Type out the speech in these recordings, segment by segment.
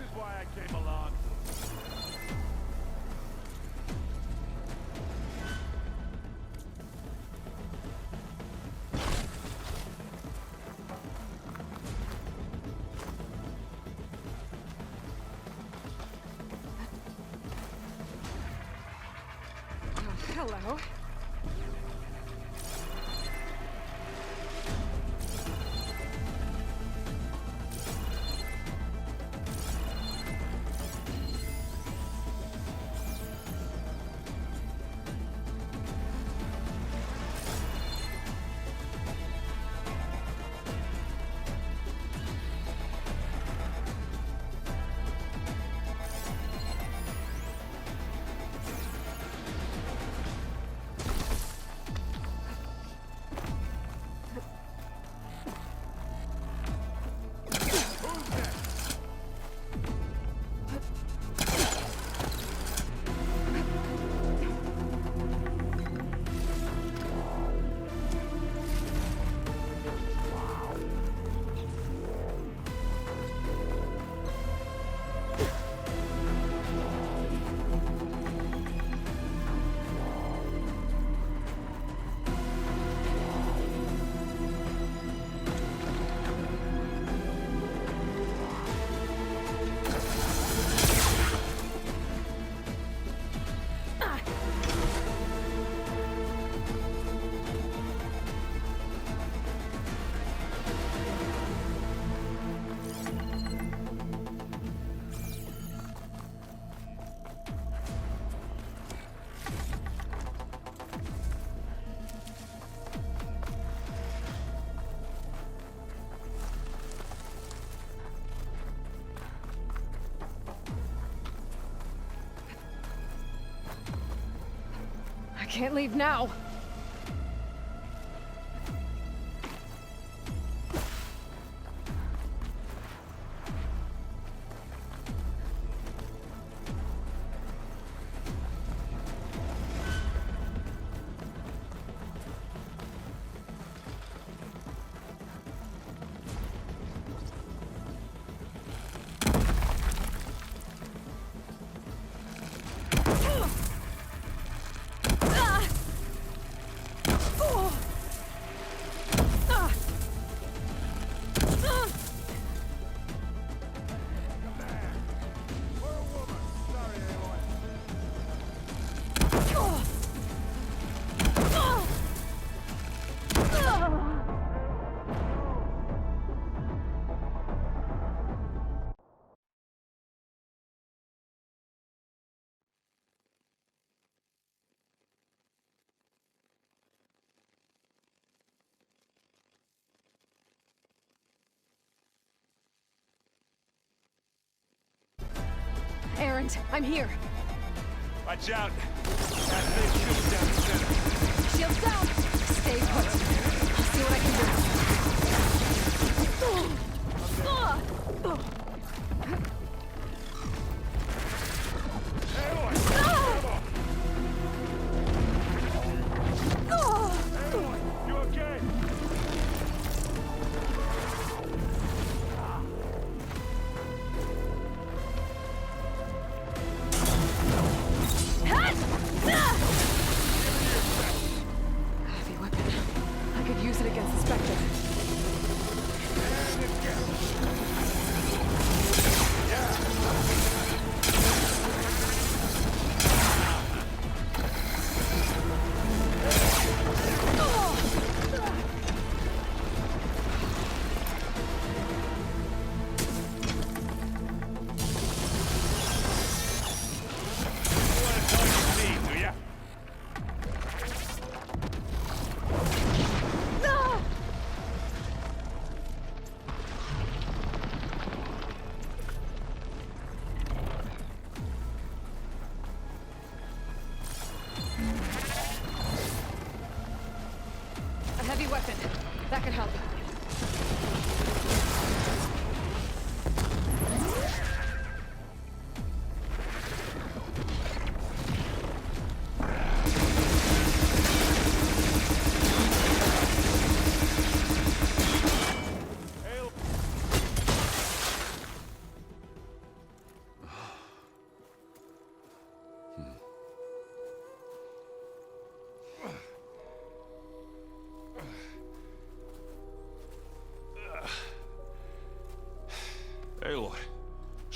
is why I came along. Hello. I can't leave now. Errant, I'm here. Watch out. That thing shooting down the center. Shields down. Stay put. I'll see what I can do. Hey, boy. Come on. Hey, boy. You okay? Heavy weapon. I could use it against the Spectre. And it's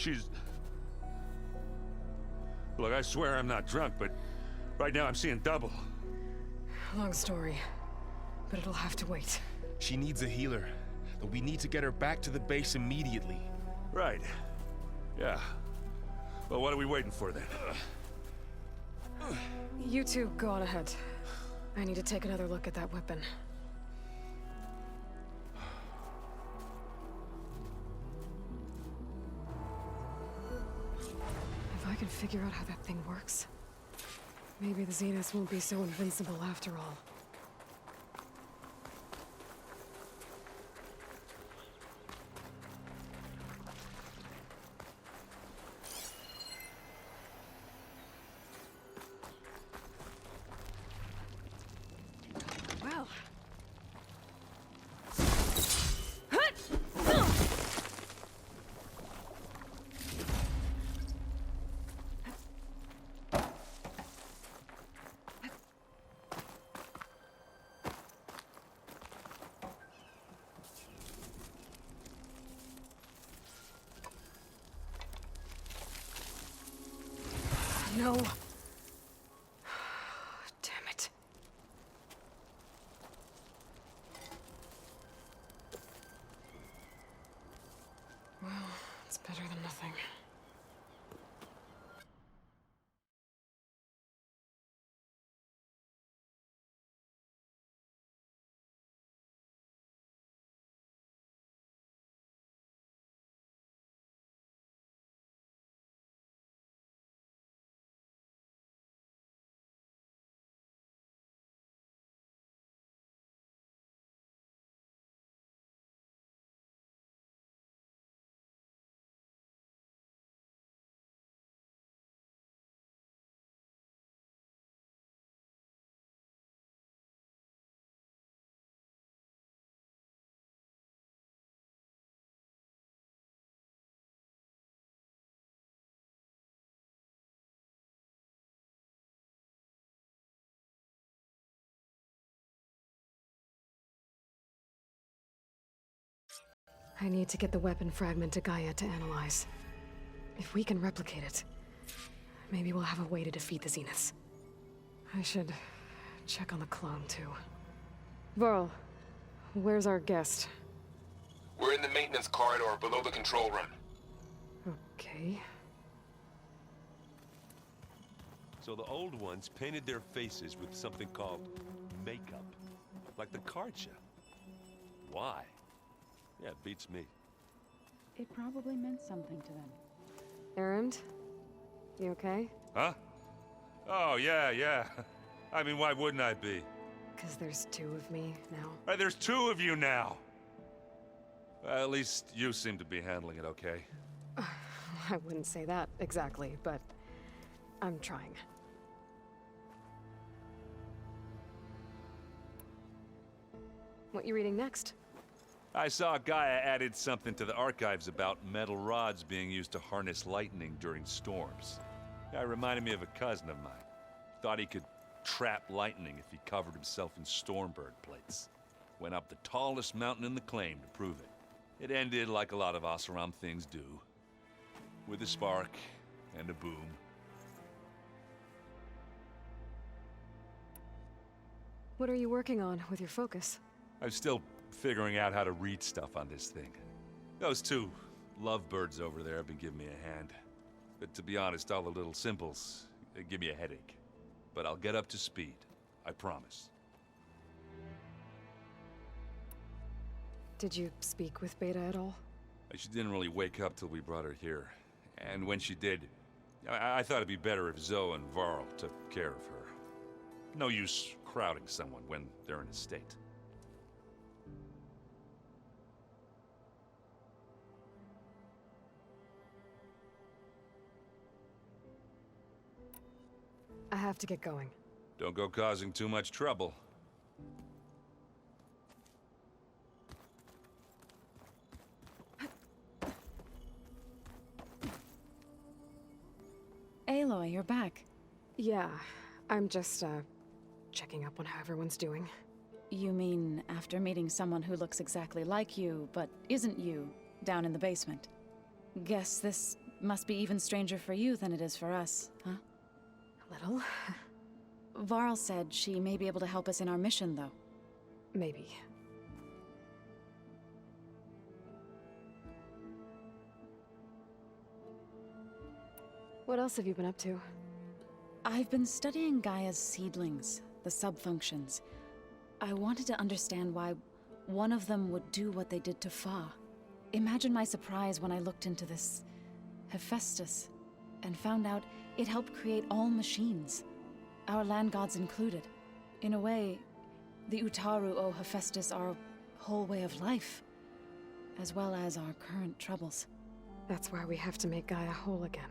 She's... Look, I swear I'm not drunk, but right now I'm seeing double. Long story, but it'll have to wait. She needs a healer, but we need to get her back to the base immediately. Right. Yeah. Well, what are we waiting for then? You two go on ahead. I need to take another look at that weapon. If I can figure out how that thing works, maybe the Zeniths won't be so invincible after all. Well. No. Damn it. Well, it's better than nothing. I need to get the weapon fragment to Gaia to analyze. If we can replicate it, maybe we'll have a way to defeat the Zeniths. I should check on the clone, too. Varl, where's our guest? We're in the maintenance corridor below the control room. Okay. So the old ones painted their faces with something called makeup. Like the card show. Why? Yeah, it beats me. It probably meant something to them. Erend? You okay? Huh? Oh, yeah. I mean, why wouldn't I be? 'Cause there's two of me now. There's two of you now! Well, at least you seem to be handling it okay. I wouldn't say that exactly, but I'm trying. What you reading next? I saw Gaia added something to the archives about metal rods being used to harness lightning during storms. That reminded me of a cousin of mine. Thought he could trap lightning if he covered himself in Stormbird plates. Went up the tallest mountain in the claim to prove it. It ended like a lot of Oseram things do. With a spark and a boom. What are you working on with your focus? I'm still figuring out how to read stuff on this thing. Those two lovebirds over there have been giving me a hand. But to be honest, all the little symbols, they give me a headache. But I'll get up to speed. I promise. Did you speak with Beta at all? She didn't really wake up till we brought her here. And when she did, I thought it'd be better if Zoe and Varl took care of her. No use crowding someone when they're in a state. I have to get going. Don't go causing too much trouble. Aloy, you're back. Yeah, I'm just, checking up on how everyone's doing. You mean after meeting someone who looks exactly like you, but isn't you, down in the basement? Guess this Must be even stranger for you than it is for us, huh? A little. Varl said she may be able to help us in our mission, though. Maybe. What else have you been up to? I've been studying Gaia's seedlings, the subfunctions. I wanted to understand why one of them would do what they did to Fa. Imagine my surprise when I looked into this Hephaestus and found out it helped create all machines, our land gods included. In a way, the Utaru owe Hephaestus our whole way of life, as well as our current troubles. That's why we have to make Gaia whole again.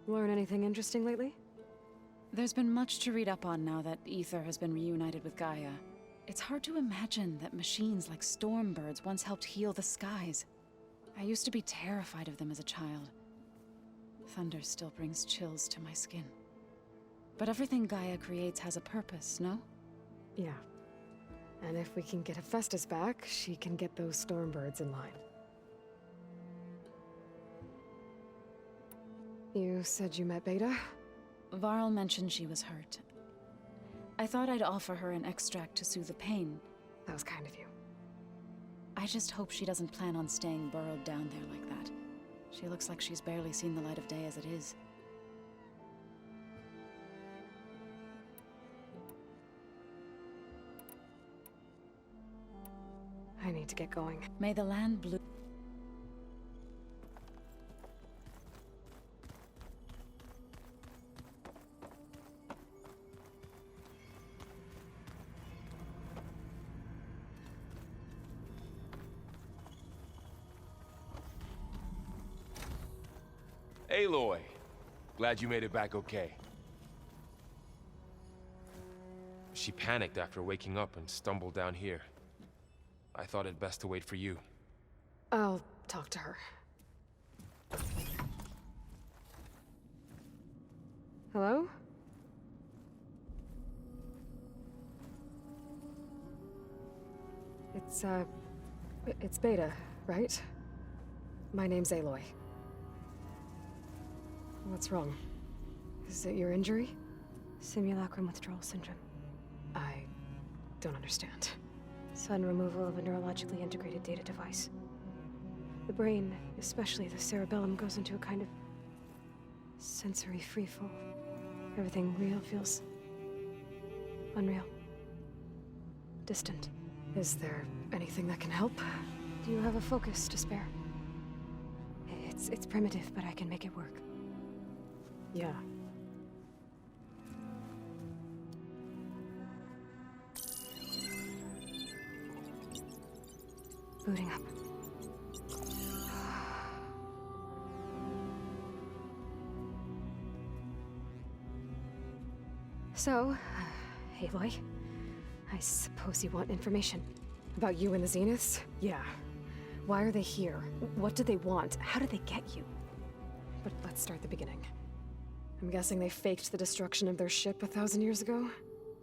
Learn anything interesting lately? There's been much to read up on now that Ether has been reunited with Gaia. It's hard to imagine that machines like stormbirds once helped heal the skies. I used to be terrified of them as a child. Thunder still brings chills to my skin. But everything Gaia creates has a purpose, no? Yeah. And if we can get Hephaestus back, she can get those stormbirds in line. You said you met Beta? Varl mentioned she was hurt. I thought I'd offer her an extract to soothe the pain. That was kind of you. I just hope she doesn't plan on staying burrowed down there like that. She looks like she's barely seen the light of day as it is. I need to get going. May the land bloom. Aloy, glad you made it back okay. She panicked after waking up and stumbled down here. I thought it best to wait for you. I'll talk to her. Hello? It's Beta, right? My name's Aloy. What's wrong? Is it your injury? Simulacrum withdrawal syndrome. I don't understand. Sudden removal of a neurologically integrated data device. The brain, especially the cerebellum, goes into a kind of sensory freefall. Everything real feels unreal. Distant. Is there anything that can help? Do you have a focus to spare? It's primitive, but I can make it work. Yeah. Booting up. So, Aloy, I suppose you want information. About you and the Zeniths? Yeah. Why are they here? What do they want? How did they get you? But let's start at the beginning. I'm guessing they faked the destruction of their ship 1,000 years ago?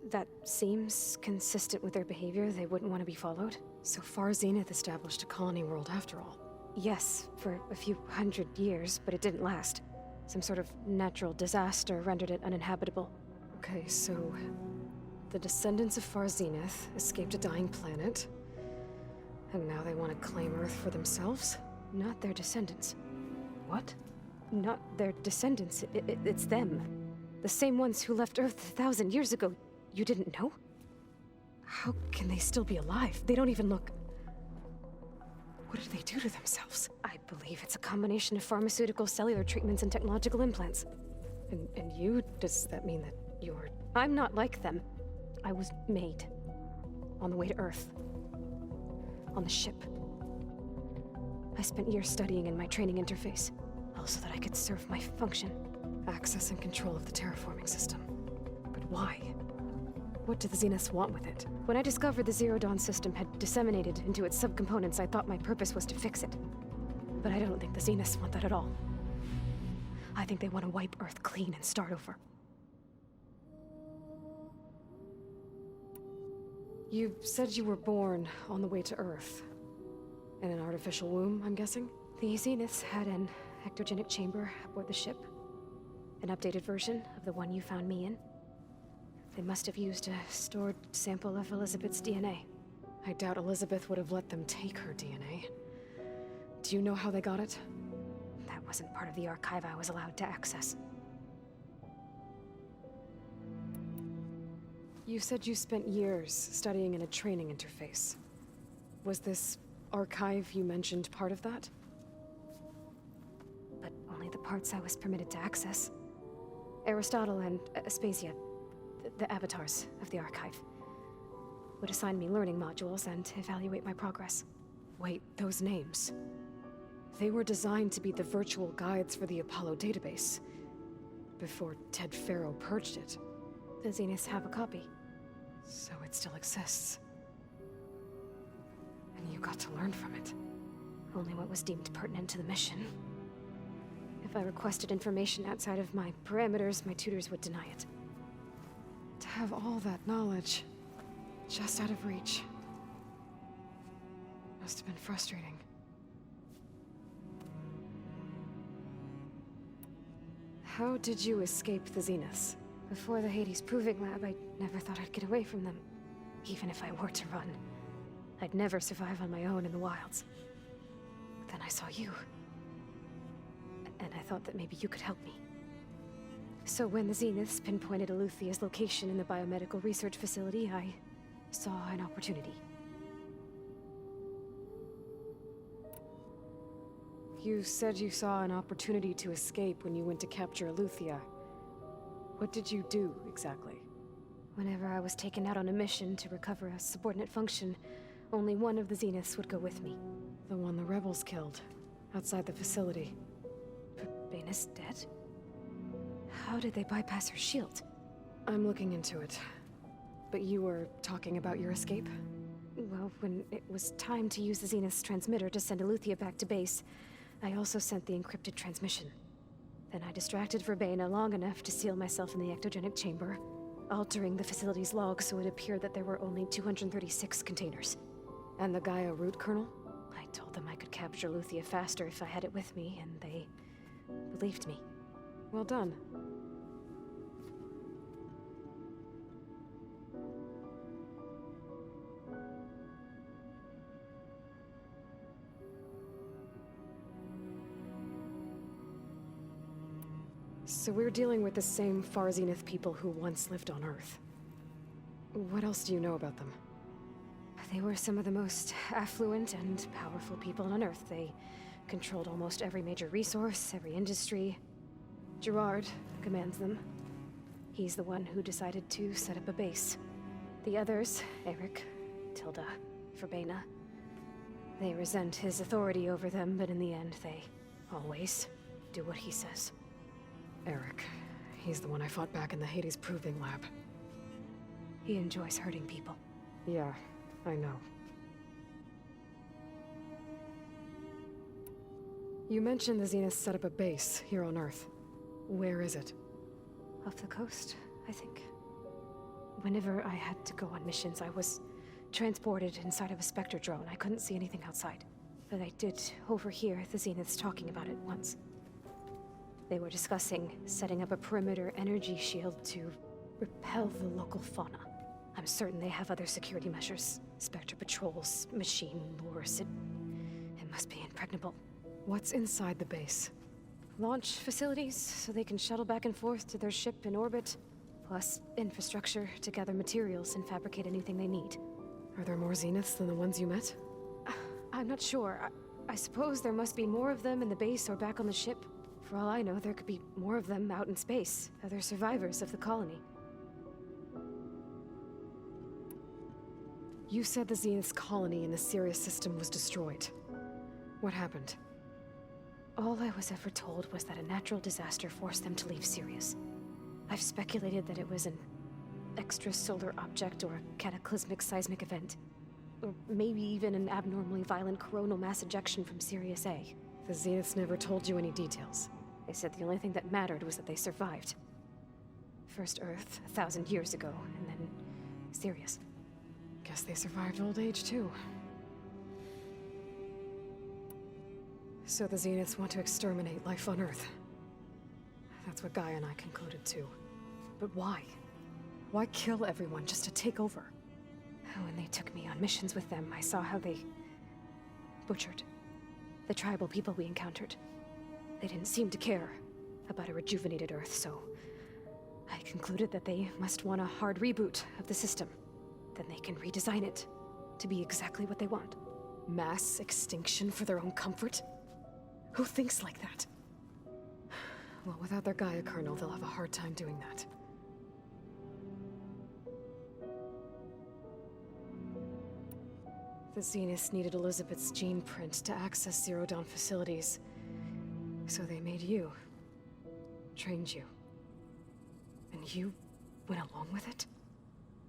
That seems consistent with their behavior. They wouldn't want to be followed. So far, Zenith established a colony world after all. Yes, for a few hundred years, but it didn't last. Some sort of natural disaster rendered it uninhabitable. Okay, so the descendants of Far Zenith escaped a dying planet, and now they want to claim Earth for themselves? Not their descendants. What? Not their descendants. It's them. The same ones who left Earth 1,000 years ago. You didn't know? How can they still be alive? They don't even look... What did they do to themselves? I believe it's a combination of pharmaceutical, cellular treatments, and technological implants. And you? Does that mean that you're... I'm not like them. I was made. On the way to Earth. On the ship. I spent years studying in my training interface, all so that I could serve my function. Access and control of the terraforming system. But why? What do the Zeniths want with it? When I discovered the Zero Dawn system had disseminated into its subcomponents, I thought my purpose was to fix it. But I don't think the Zeniths want that at all. I think they want to wipe Earth clean and start over. You said you were born on the way to Earth. In an artificial womb, I'm guessing? The Zeniths had an ectogenic chamber aboard the ship. An updated version of the one you found me in. They must have used a stored sample of Elizabeth's DNA. I doubt Elizabeth would have let them take her DNA. Do you know how they got it? That wasn't part of the archive I was allowed to access. You said you spent years studying in a training interface. Was this archive you mentioned part of that? But only the parts I was permitted to access. Aristotle and Aspasia, the avatars of the archive, would assign me learning modules and evaluate my progress. Wait, those names. They were designed to be the virtual guides for the Apollo database, before Ted Faro purged it. The Zeniths have a copy. So it still exists. And you got to learn from it. Only what was deemed pertinent to the mission. If I requested information outside of my parameters, my tutors would deny it. To have all that knowledge, just out of reach. Must have been frustrating. How did you escape the Zeniths? Before the Hades Proving Lab, I never thought I'd get away from them. Even if I were to run. I'd never survive on my own in the wilds. But then I saw you. And I thought that maybe you could help me. So when the Zeniths pinpointed Eluthia's location in the biomedical research facility, I saw an opportunity. You said you saw an opportunity to escape when you went to capture Eluthia. What did you do, exactly? Whenever I was taken out on a mission to recover a subordinate function, only one of the Zeniths would go with me. The one the rebels killed, outside the facility. Baina's dead? How did they bypass her shield? I'm looking into it. But you were talking about your escape? Well, when it was time to use the Zenith's transmitter to send Eluthia back to base, I also sent the encrypted transmission. Then I distracted Verbena long enough to seal myself in the ectogenic chamber, altering the facility's log so it appeared that there were only 236 containers. And the Gaia root kernel? I told them I could capture Luthia faster if I had it with me, and they believed me. Well done. So we're dealing with the same Far Zenith people who once lived on Earth. What else do you know about them? They were some of the most affluent and powerful people on Earth. They controlled almost every major resource, every industry. Gerard commands them. He's the one who decided to set up a base. The others, Eric, Tilda, Verbena, they resent his authority over them, but in the end, they always do what he says. Eric. He's the one I fought back in the Hades Proving Lab. He enjoys hurting people. Yeah, I know. You mentioned the Zenith set up a base here on Earth. Where is it? Off the coast, I think. Whenever I had to go on missions, I was transported inside of a Spectre drone. I couldn't see anything outside. But I did overhear the Zeniths talking about it once. They were discussing setting up a perimeter energy shield to repel the local fauna. I'm certain they have other security measures. Spectre patrols, machine lures. It must be impregnable. What's inside the base? Launch facilities, so they can shuttle back and forth to their ship in orbit. Plus, infrastructure to gather materials and fabricate anything they need. Are there more Zeniths than the ones you met? I'm not sure. I suppose there must be more of them in the base or back on the ship. For all I know, there could be more of them out in space. Other survivors of the colony. You said the Zenith's colony in the Sirius system was destroyed. What happened? All I was ever told was that a natural disaster forced them to leave Sirius. I've speculated that it was an extrasolar object or a cataclysmic seismic event. Or maybe even an abnormally violent coronal mass ejection from Sirius A. The Zeniths never told you any details. They said the only thing that mattered was that they survived. First Earth, 1,000 years ago, and then Sirius. Guess they survived old age, too. So the Zeniths want to exterminate life on Earth. That's what Gaia and I concluded, too. But why? Why kill everyone just to take over? When they took me on missions with them, I saw how they butchered the tribal people we encountered. They didn't seem to care about a rejuvenated Earth, so I concluded that they must want a hard reboot of the system. Then they can redesign it to be exactly what they want. Mass extinction for their own comfort? Who thinks like that? Well, without their Gaia kernel, they'll have a hard time doing that. The Zeniths needed Elizabeth's gene print to access Zero Dawn facilities. So they made you. Trained you. And you went along with it?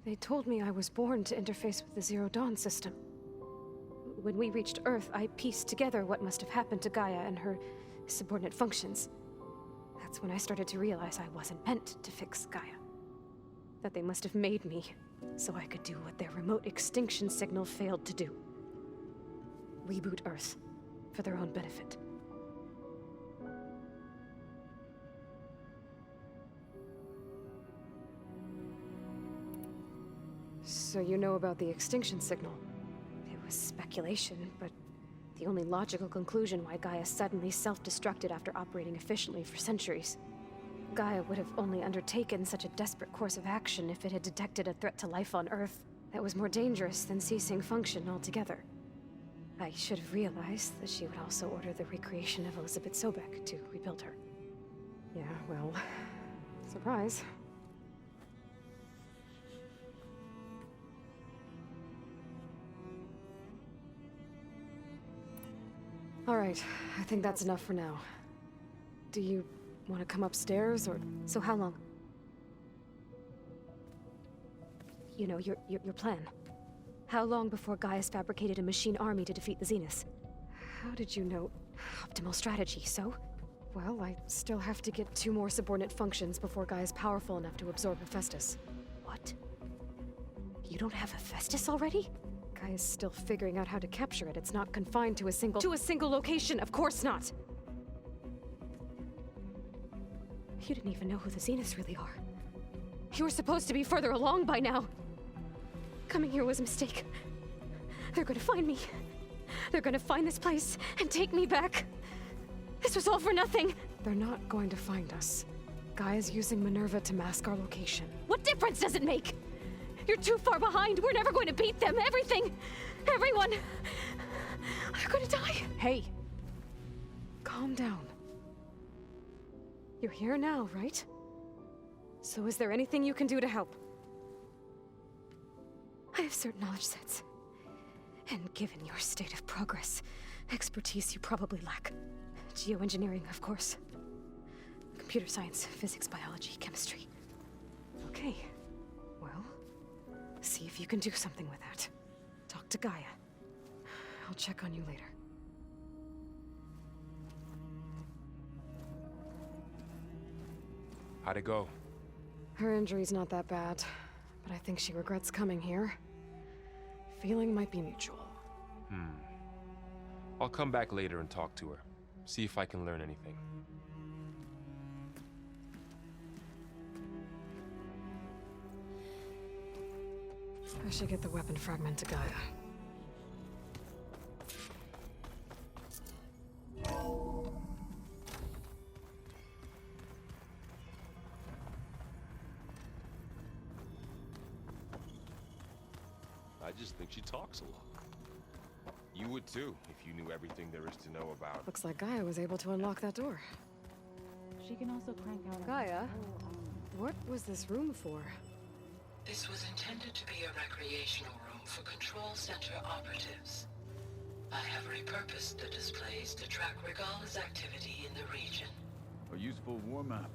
They told me I was born to interface with the Zero Dawn system. When we reached Earth, I pieced together what must have happened to Gaia and her subordinate functions. That's when I started to realize I wasn't meant to fix Gaia. That they must have made me so I could do what their remote extinction signal failed to do. Reboot Earth for their own benefit. So you know about the extinction signal? It was speculation, but the only logical conclusion why Gaia suddenly self-destructed after operating efficiently for centuries. Gaia would have only undertaken such a desperate course of action if it had detected a threat to life on Earth that was more dangerous than ceasing function altogether. I should have realized that she would also order the recreation of Elizabeth Sobek to rebuild her. Yeah, well, surprise. All right, I think that's enough for now. Do you want to come upstairs, or...? So how long? You know, your plan. How long before Gaia's fabricated a machine army to defeat the Zeniths? How did you know? Optimal strategy, so? Well, I still have to get 2 more subordinate functions before Gaia's powerful enough to absorb Hephaestus. What? You don't have Hephaestus already? Gaia's still figuring out how to capture it. It's not confined to a single location, of course not! You didn't even know who the Zeniths really are. You were supposed to be further along by now. Coming here was a mistake. They're gonna find me. They're gonna find this place and take me back. This was all for nothing. They're not going to find us. Gaia's using Minerva to mask our location. What difference does it make? You're too far behind. We're never going to beat them. Everything, everyone, they're gonna die. Hey, calm down. You're here now, right? So is there anything you can do to help? I have certain knowledge sets. And given your state of progress, expertise you probably lack. Geoengineering, of course. Computer science, physics, biology, chemistry. Okay. Well, see if you can do something with that. Talk to Gaia. I'll check on you later. How'd it go? Her injury's not that bad, but I think she regrets coming here. Feeling might be mutual. I'll come back later and talk to her. See if I can learn anything. I should get the weapon fragment to Gaia. I just think she talks a lot. You would too, if you knew everything there is to know about. Looks like Gaia was able to unlock that door. She can also crank out Gaia? What was this room for? This was intended to be a recreational room for control. control center operatives. I have repurposed the displays to track Regala's activity in the region. A useful warm-up.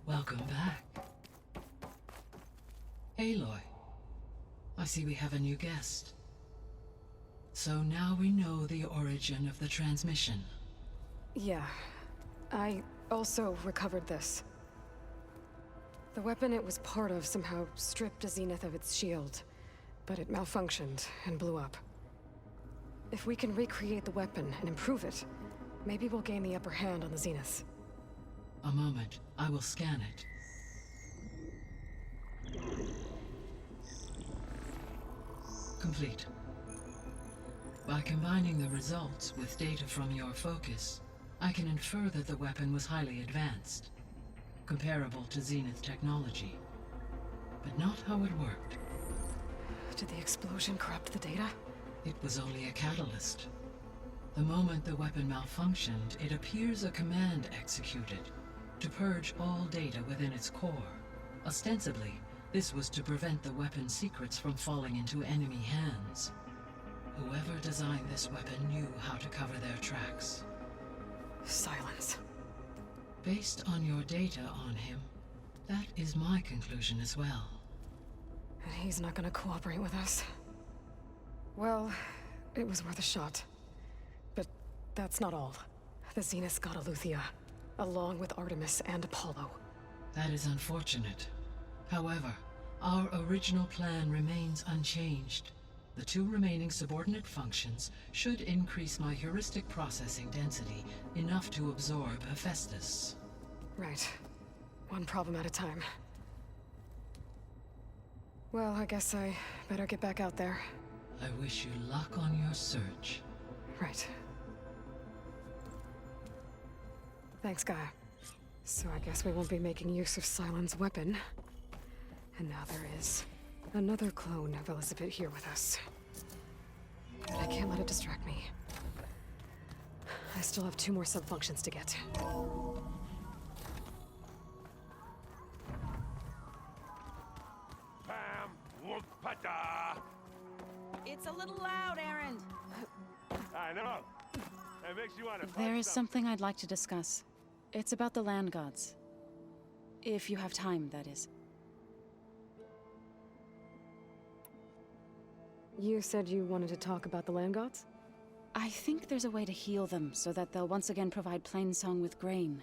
Welcome back. Aloy, I see we have a new guest. So now we know the origin of the transmission. Yeah. I also recovered this. The weapon it was part of somehow stripped Zenith of its shield, but it malfunctioned and blew up. If we can recreate the weapon and improve it, maybe we'll gain the upper hand on the Zenith. A moment, I will scan it. Complete. By combining the results with data from your focus, I can infer that the weapon was highly advanced, comparable to Zenith technology, but not how it worked. Did the explosion corrupt the data? It was only a catalyst. The moment the weapon malfunctioned, it appears a command executed to purge all data within its core. Ostensibly, this was to prevent the weapon's secrets from falling into enemy hands. Whoever designed this weapon knew how to cover their tracks. Silence. Based on your data on him, that is my conclusion as well. And he's not gonna cooperate with us. Well, it was worth a shot. But that's not all. The Zenith got Aletheia, along with Artemis and Apollo. That is unfortunate. However, our original plan remains unchanged. The two remaining subordinate functions should increase my heuristic processing density enough to absorb Hephaestus. Right. One problem at a time. Well, I guess I better get back out there. I wish you luck on your search. Right. Thanks, Gaia. So I guess we won't be making use of Sylens' weapon. And now there is another clone of Elizabeth here with us. But I can't let it distract me. I still have 2 more sub-functions to get. Pam, whoop-a-da. It's a little loud, Aaron. I know. It makes you want to. There is something I'd like to discuss. It's about the land gods. If you have time, that is. You said you wanted to talk about the land gods? I think there's a way to heal them so that they'll once again provide Plainsong with grain.